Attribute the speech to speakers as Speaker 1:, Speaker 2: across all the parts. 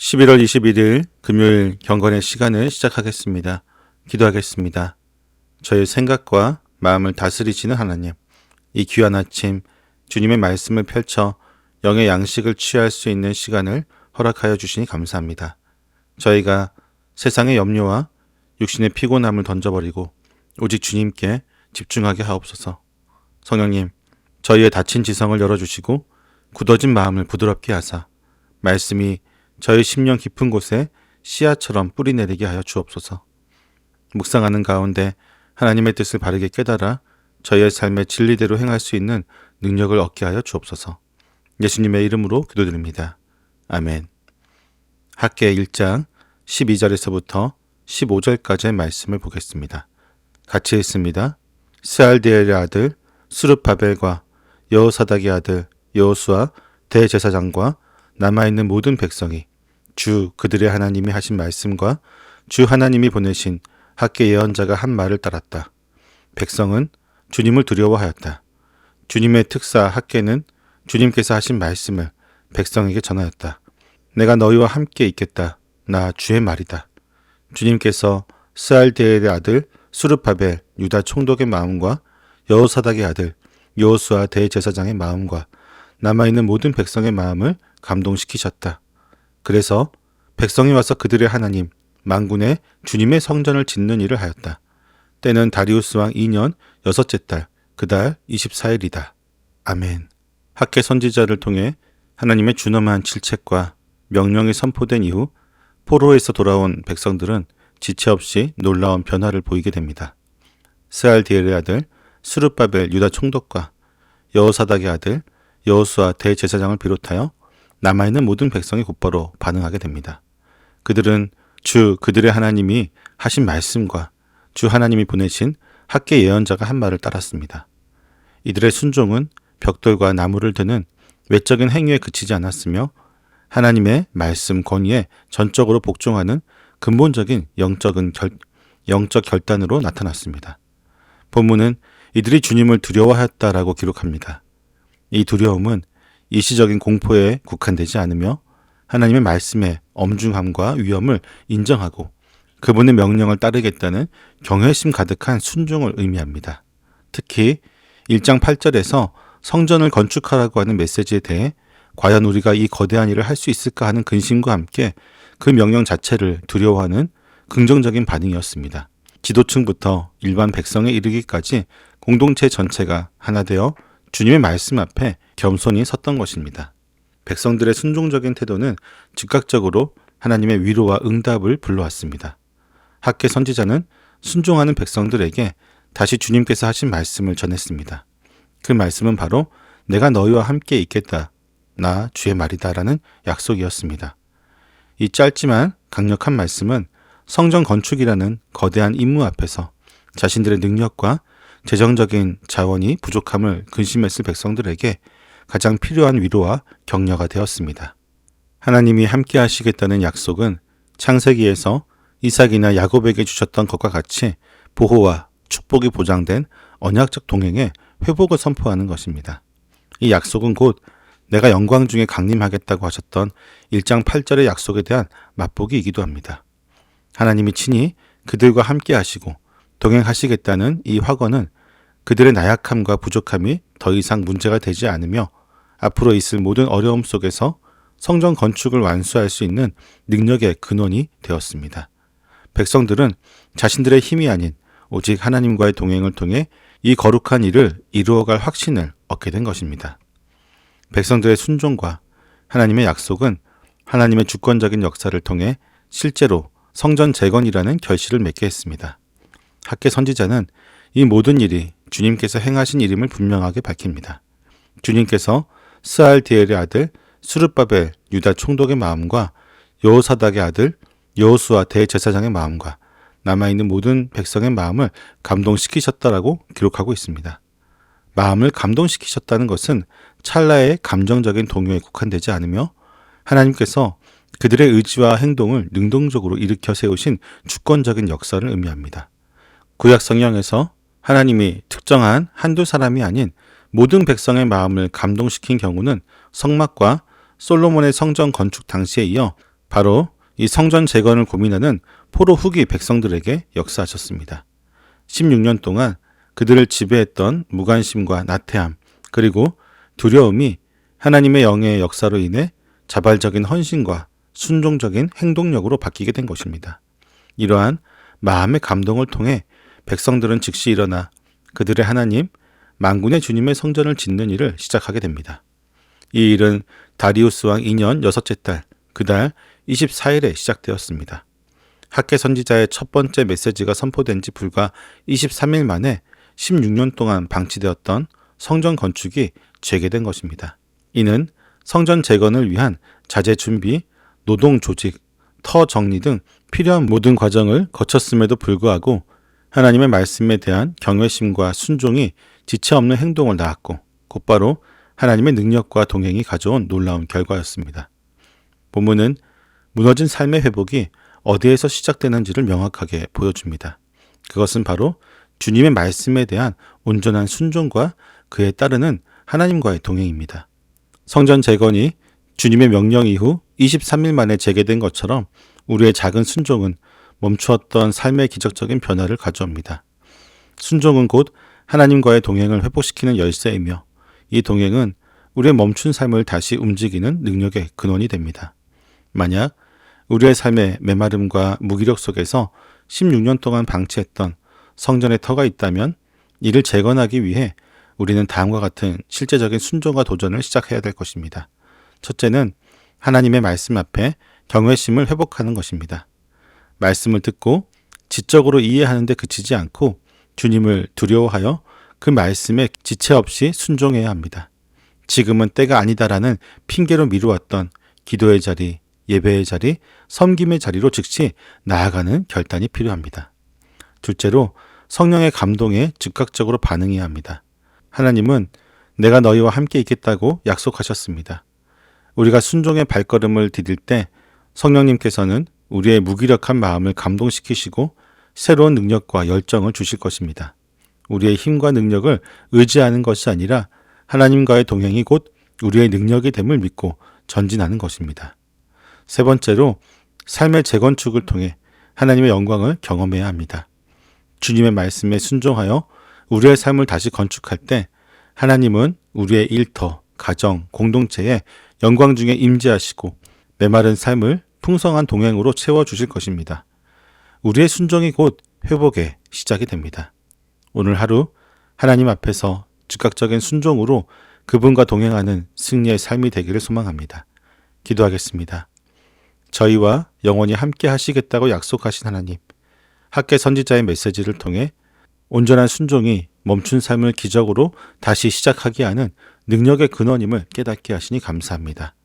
Speaker 1: 11월 21일 금요일 경건의 시간을 시작하겠습니다. 기도하겠습니다. 저의 생각과 마음을 다스리시는 하나님, 이 귀한 아침 주님의 말씀을 펼쳐 영의 양식을 취할 수 있는 시간을 허락하여 주시니 감사합니다. 저희가 세상의 염려와 육신의 피곤함을 던져버리고 오직 주님께 집중하게 하옵소서. 성령님, 저희의 닫힌 지성을 열어주시고 굳어진 마음을 부드럽게 하사 말씀이 저희 심령 깊은 곳에 씨앗처럼 뿌리내리게 하여 주옵소서. 묵상하는 가운데 하나님의 뜻을 바르게 깨달아 저희의 삶의 진리대로 행할 수 있는 능력을 얻게 하여 주옵소서. 예수님의 이름으로 기도드립니다. 아멘. 학개 1장 12절에서부터 15절까지의 말씀을 보겠습니다. 같이 읽습니다. 스알디엘의 아들 스룹바벨과 여호사닥의 아들 여호수아 대제사장과 남아있는 모든 백성이 주 그들의 하나님이 하신 말씀과 주 하나님이 보내신 학개 예언자가 한 말을 따랐다. 백성은 주님을 두려워하였다. 주님의 특사 학개는 주님께서 하신 말씀을 백성에게 전하였다. 내가 너희와 함께 있겠다. 나 주의 말이다. 주님께서 스알디엘의 아들 스룹바벨 유다 총독의 마음과 여호사닥의 아들 여호수아 대제사장의 마음과 남아있는 모든 백성의 마음을 감동시키셨다. 그래서 백성이 와서 그들의 하나님 만군의 주님의 성전을 짓는 일을 하였다. 때는 다리우스 왕 2년 6째 달 그달 24일이다. 아멘. 학개 선지자를 통해 하나님의 준엄한 질책과 명령이 선포된 이후 포로에서 돌아온 백성들은 지체 없이 놀라운 변화를 보이게 됩니다. 스알디엘의 아들 스룹바벨 유다 총독과 여호사닥의 아들 여호수아 대제사장을 비롯하여 남아있는 모든 백성이 곧바로 반응하게 됩니다. 그들은 주 그들의 하나님이 하신 말씀과 주 하나님이 보내신 학개 예언자가 한 말을 따랐습니다. 이들의 순종은 벽돌과 나무를 드는 외적인 행위에 그치지 않았으며 하나님의 말씀 권위에 전적으로 복종하는 근본적인 영적 결단으로 나타났습니다. 본문은 이들이 주님을 두려워하였다라고 기록합니다. 이 두려움은 일시적인 공포에 국한되지 않으며 하나님의 말씀의 엄중함과 위엄을 인정하고 그분의 명령을 따르겠다는 경외심 가득한 순종을 의미합니다. 특히 1장 8절에서 성전을 건축하라고 하는 메시지에 대해 과연 우리가 이 거대한 일을 할 수 있을까 하는 근심과 함께 그 명령 자체를 두려워하는 긍정적인 반응이었습니다. 지도층부터 일반 백성에 이르기까지 공동체 전체가 하나 되어 주님의 말씀 앞에 겸손히 섰던 것입니다. 백성들의 순종적인 태도는 즉각적으로 하나님의 위로와 응답을 불러왔습니다. 학개 선지자는 순종하는 백성들에게 다시 주님께서 하신 말씀을 전했습니다. 그 말씀은 바로 내가 너희와 함께 있겠다. 나 주의 말이다 라는 약속이었습니다. 이 짧지만 강력한 말씀은 성전 건축이라는 거대한 임무 앞에서 자신들의 능력과 재정적인 자원이 부족함을 근심했을 백성들에게 가장 필요한 위로와 격려가 되었습니다. 하나님이 함께 하시겠다는 약속은 창세기에서 이삭이나 야곱에게 주셨던 것과 같이 보호와 축복이 보장된 언약적 동행의 회복을 선포하는 것입니다. 이 약속은 곧 내가 영광 중에 강림하겠다고 하셨던 1장 8절의 약속에 대한 맛보기이기도 합니다. 하나님이 친히 그들과 함께 하시고 동행하시겠다는 이 확언은 그들의 나약함과 부족함이 더 이상 문제가 되지 않으며 앞으로 있을 모든 어려움 속에서 성전 건축을 완수할 수 있는 능력의 근원이 되었습니다. 백성들은 자신들의 힘이 아닌 오직 하나님과의 동행을 통해 이 거룩한 일을 이루어갈 확신을 얻게 된 것입니다. 백성들의 순종과 하나님의 약속은 하나님의 주권적인 역사를 통해 실제로 성전 재건이라는 결실을 맺게 했습니다. 학개 선지자는 이 모든 일이 주님께서 행하신 일임을 분명하게 밝힙니다. 주님께서 스알디엘의 아들 스룹바벨 유다 총독의 마음과 여호사닥의 아들 여호수아 대제사장의 마음과 남아있는 모든 백성의 마음을 감동시키셨다라고 기록하고 있습니다. 마음을 감동시키셨다는 것은 찰나의 감정적인 동요에 국한되지 않으며 하나님께서 그들의 의지와 행동을 능동적으로 일으켜 세우신 주권적인 역사를 의미합니다. 구약 성경에서 하나님이 특정한 한두 사람이 아닌 모든 백성의 마음을 감동시킨 경우는 성막과 솔로몬의 성전 건축 당시에 이어 바로 이 성전 재건을 고민하는 포로 후기 백성들에게 역사하셨습니다. 16년 동안 그들을 지배했던 무관심과 나태함 그리고 두려움이 하나님의 영의 역사로 인해 자발적인 헌신과 순종적인 행동력으로 바뀌게 된 것입니다. 이러한 마음의 감동을 통해 백성들은 즉시 일어나 그들의 하나님 만군의 주님의 성전을 짓는 일을 시작하게 됩니다. 이 일은 다리우스 왕 2년 6째 달 그달 24일에 시작되었습니다. 학개 선지자의 첫 번째 메시지가 선포된 지 불과 23일 만에 16년 동안 방치되었던 성전 건축이 재개된 것입니다. 이는 성전 재건을 위한 자재 준비, 노동 조직, 터 정리 등 필요한 모든 과정을 거쳤음에도 불구하고 하나님의 말씀에 대한 경외심과 순종이 지체 없는 행동을 낳았고 곧바로 하나님의 능력과 동행이 가져온 놀라운 결과였습니다. 본문은 무너진 삶의 회복이 어디에서 시작되는지를 명확하게 보여줍니다. 그것은 바로 주님의 말씀에 대한 온전한 순종과 그에 따르는 하나님과의 동행입니다. 성전 재건이 주님의 명령 이후 23일 만에 재개된 것처럼 우리의 작은 순종은 멈추었던 삶의 기적적인 변화를 가져옵니다. 순종은 곧 하나님과의 동행을 회복시키는 열쇠이며 이 동행은 우리의 멈춘 삶을 다시 움직이는 능력의 근원이 됩니다. 만약 우리의 삶의 메마름과 무기력 속에서 16년 동안 방치했던 성전의 터가 있다면 이를 재건하기 위해 우리는 다음과 같은 실제적인 순종과 도전을 시작해야 될 것입니다. 첫째는 하나님의 말씀 앞에 경외심을 회복하는 것입니다. 말씀을 듣고 지적으로 이해하는 데 그치지 않고 주님을 두려워하여 그 말씀에 지체 없이 순종해야 합니다. 지금은 때가 아니다라는 핑계로 미루었던 기도의 자리, 예배의 자리, 섬김의 자리로 즉시 나아가는 결단이 필요합니다. 둘째로 성령의 감동에 즉각적으로 반응해야 합니다. 하나님은 내가 너희와 함께 있겠다고 약속하셨습니다. 우리가 순종의 발걸음을 디딜 때 성령님께서는 우리의 무기력한 마음을 감동시키시고 새로운 능력과 열정을 주실 것입니다. 우리의 힘과 능력을 의지하는 것이 아니라 하나님과의 동행이 곧 우리의 능력이 됨을 믿고 전진하는 것입니다. 세 번째로 삶의 재건축을 통해 하나님의 영광을 경험해야 합니다. 주님의 말씀에 순종하여 우리의 삶을 다시 건축할 때 하나님은 우리의 일터, 가정, 공동체에 영광 중에 임재하시고 메마른 삶을 풍성한 동행으로 채워주실 것입니다. 우리의 순종이 곧 회복의 시작이 됩니다. 오늘 하루 하나님 앞에서 즉각적인 순종으로 그분과 동행하는 승리의 삶이 되기를 소망합니다. 기도하겠습니다. 저희와 영원히 함께 하시겠다고 약속하신 하나님, 학개 선지자의 메시지를 통해 온전한 순종이 멈춘 삶을 기적으로 다시 시작하게 하는 능력의 근원임을 깨닫게 하시니 감사합니다.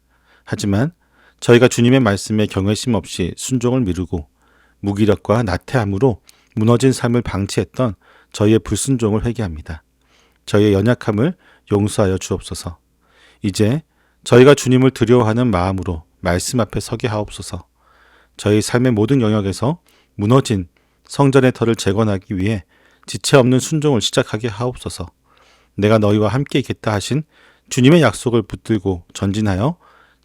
Speaker 1: 하지만 저희가 주님의 말씀에 경외심 없이 순종을 미루고 무기력과 나태함으로 무너진 삶을 방치했던 저희의 불순종을 회개합니다. 저희의 연약함을 용서하여 주옵소서. 이제 저희가 주님을 두려워하는 마음으로 말씀 앞에 서게 하옵소서. 저희 삶의 모든 영역에서 무너진 성전의 터를 재건하기 위해 지체 없는 순종을 시작하게 하옵소서. 내가 너희와 함께 있겠다 하신 주님의 약속을 붙들고 전진하여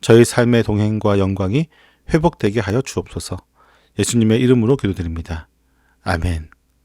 Speaker 1: 저희 삶의 동행과 영광이 회복되게 하여 주옵소서. 예수님의 이름으로 기도드립니다. 아멘.